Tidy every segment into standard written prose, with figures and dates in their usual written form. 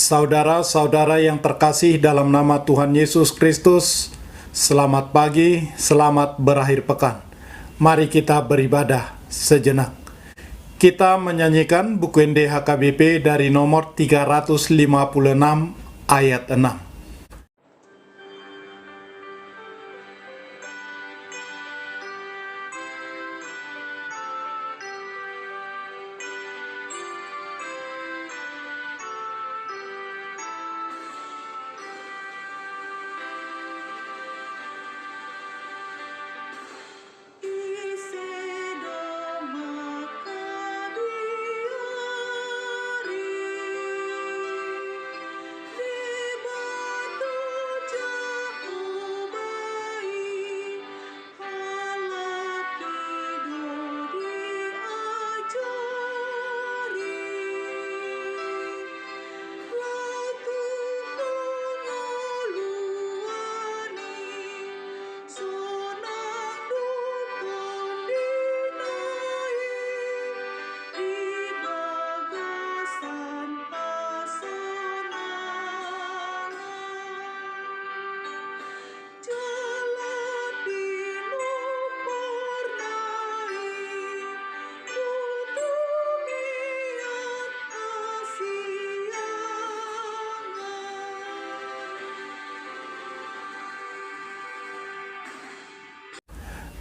Saudara-saudara yang terkasih dalam nama Tuhan Yesus Kristus, selamat pagi, selamat berakhir pekan. Mari kita beribadah sejenak. Kita menyanyikan buku NDHKBP dari nomor 356 ayat 6.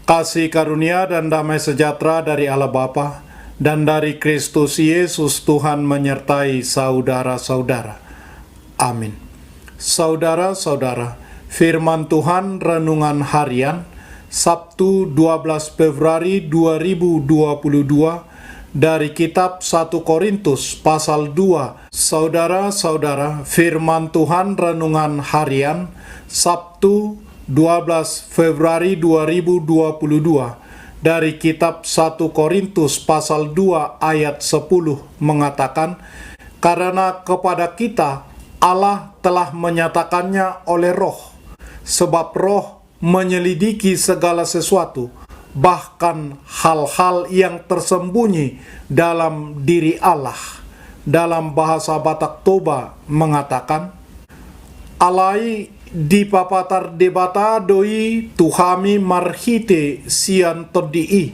Kasih karunia dan damai sejahtera dari Allah Bapa dan dari Kristus Yesus Tuhan menyertai saudara-saudara. Amin. Saudara-saudara, firman Tuhan renungan harian Sabtu 12 Februari 2022 dari kitab 1 Korintus pasal 2. Saudara-saudara, firman Tuhan renungan harian Sabtu 12 Februari 2022 dari kitab 1 Korintus pasal 2 ayat 10 mengatakan, karena kepada kita Allah telah menyatakannya oleh Roh, sebab Roh menyelidiki segala sesuatu, bahkan hal-hal yang tersembunyi dalam diri Allah. Dalam bahasa Batak Toba mengatakan, alai di papatar debata doi tuhami marhite sian todii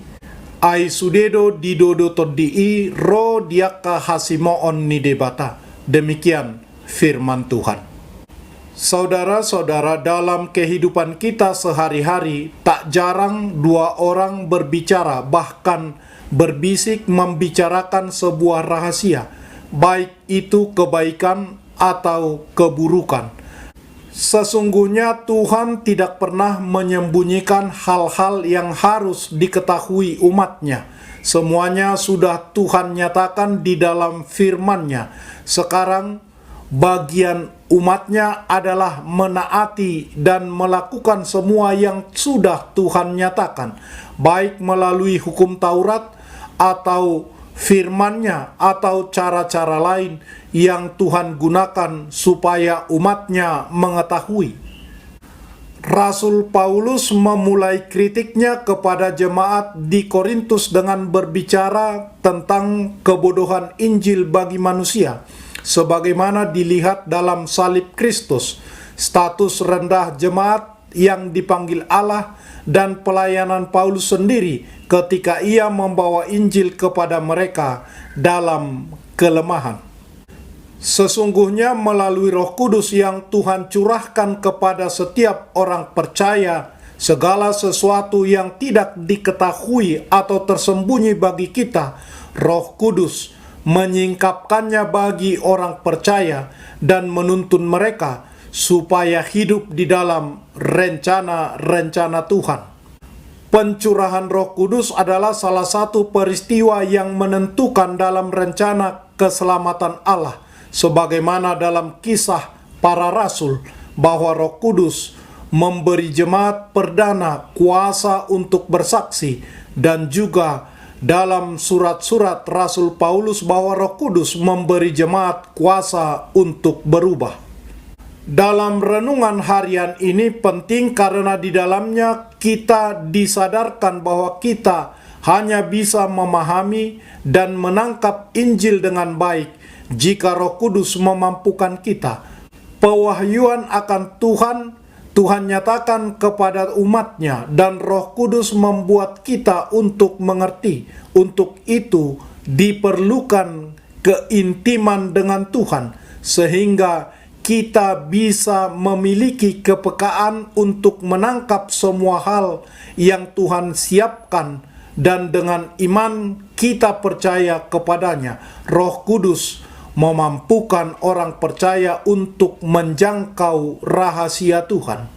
ai sudedo didodo todii ro diaka hasimoon ni debata. Demikian firman Tuhan. Saudara-saudara, dalam kehidupan kita sehari-hari tak jarang dua orang berbicara, bahkan berbisik membicarakan sebuah rahasia, baik itu kebaikan atau keburukan. Sesungguhnya Tuhan tidak pernah menyembunyikan hal-hal yang harus diketahui umatnya. Semuanya sudah Tuhan nyatakan di dalam firman-Nya. Sekarang bagian umatnya adalah menaati dan melakukan semua yang sudah Tuhan nyatakan, baik melalui hukum Taurat atau firman-Nya atau cara-cara lain yang Tuhan gunakan supaya umatnya mengetahui. Rasul Paulus memulai kritiknya kepada jemaat di Korintus dengan berbicara tentang kebodohan Injil bagi manusia, sebagaimana dilihat dalam salib Kristus, status rendah jemaat yang dipanggil Allah, dan pelayanan Paulus sendiri ketika ia membawa Injil kepada mereka dalam kelemahan. Sesungguhnya melalui Roh Kudus yang Tuhan curahkan kepada setiap orang percaya, segala sesuatu yang tidak diketahui atau tersembunyi bagi kita, Roh Kudus menyingkapkannya bagi orang percaya dan menuntun mereka supaya hidup di dalam rencana-rencana Tuhan. Pencurahan Roh Kudus adalah salah satu peristiwa yang menentukan dalam rencana keselamatan Allah, sebagaimana dalam kisah para rasul bahwa Roh Kudus memberi jemaat perdana kuasa untuk bersaksi, dan juga dalam surat-surat Rasul Paulus bahwa Roh Kudus memberi jemaat kuasa untuk berubah. Dalam renungan harian ini penting karena di dalamnya kita disadarkan bahwa kita hanya bisa memahami dan menangkap Injil dengan baik jika Roh Kudus memampukan kita. Pewahyuan akan Tuhan nyatakan kepada umatnya, dan Roh Kudus membuat kita untuk mengerti. Untuk itu diperlukan keintiman dengan Tuhan, sehingga kita bisa memiliki kepekaan untuk menangkap semua hal yang Tuhan siapkan, dan dengan iman kita percaya kepadanya. Roh Kudus memampukan orang percaya untuk menjangkau rahasia Tuhan.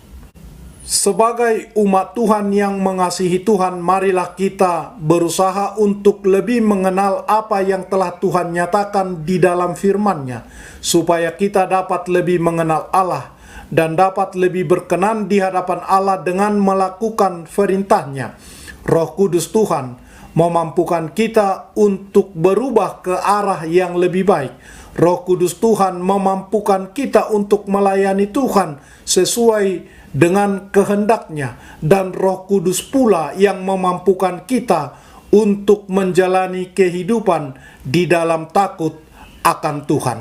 Sebagai umat Tuhan yang mengasihi Tuhan, marilah kita berusaha untuk lebih mengenal apa yang telah Tuhan nyatakan di dalam firman-Nya, supaya kita dapat lebih mengenal Allah dan dapat lebih berkenan di hadapan Allah dengan melakukan perintah-Nya. Roh Kudus Tuhan memampukan kita untuk berubah ke arah yang lebih baik. Roh Kudus Tuhan memampukan kita untuk melayani Tuhan sesuai dengan kehendak-Nya, dan Roh Kudus pula yang memampukan kita untuk menjalani kehidupan di dalam takut akan Tuhan.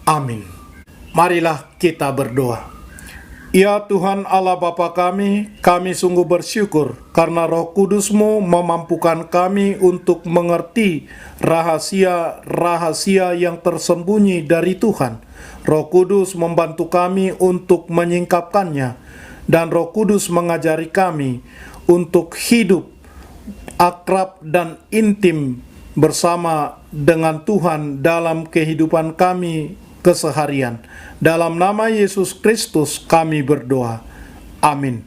Amin. Marilah kita berdoa. Ya Tuhan Allah Bapa kami sungguh bersyukur karena Roh Kudus-Mu memampukan kami untuk mengerti rahasia-rahasia yang tersembunyi dari Tuhan. Roh Kudus membantu kami untuk menyingkapkannya, dan Roh Kudus mengajari kami untuk hidup akrab dan intim bersama dengan Tuhan dalam kehidupan kami keseharian. Dalam nama Yesus Kristus kami berdoa. Amin.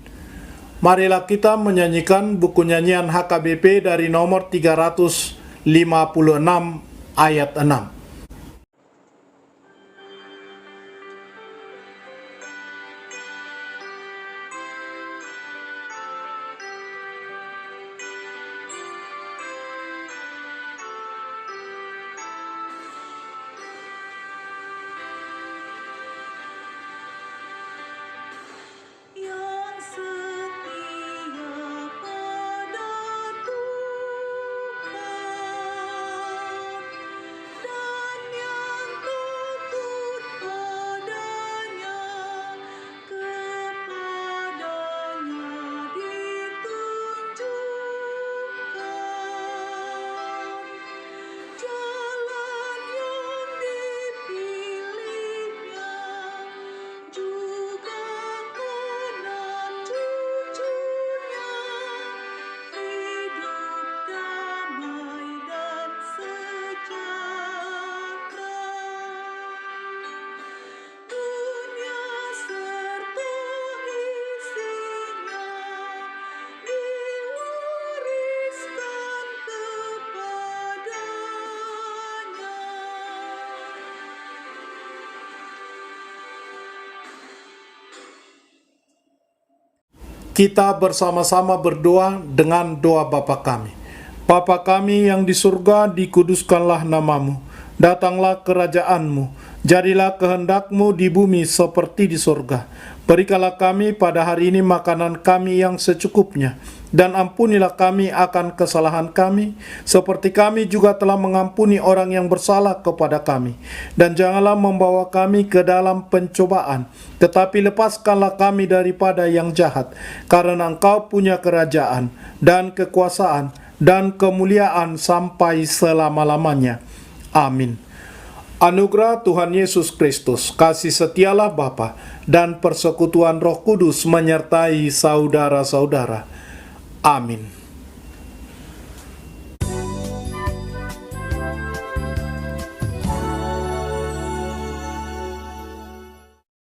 Marilah kita menyanyikan buku nyanyian HKBP dari nomor 356 ayat 6. Kita bersama-sama berdoa dengan doa Bapa kami. Bapa kami yang di surga, dikuduskanlah nama-Mu. Datanglah kerajaan-Mu. Jadilah kehendak-Mu di bumi seperti di surga. Berikanlah kami pada hari ini makanan kami yang secukupnya. Dan ampunilah kami akan kesalahan kami, seperti kami juga telah mengampuni orang yang bersalah kepada kami. Dan janganlah membawa kami ke dalam pencobaan, tetapi lepaskanlah kami daripada yang jahat. Karena Engkau punya kerajaan, dan kekuasaan, dan kemuliaan sampai selama-lamanya. Amin. Anugerah Tuhan Yesus Kristus, kasih setialah Bapa, dan persekutuan Roh Kudus menyertai saudara-saudara. Amin.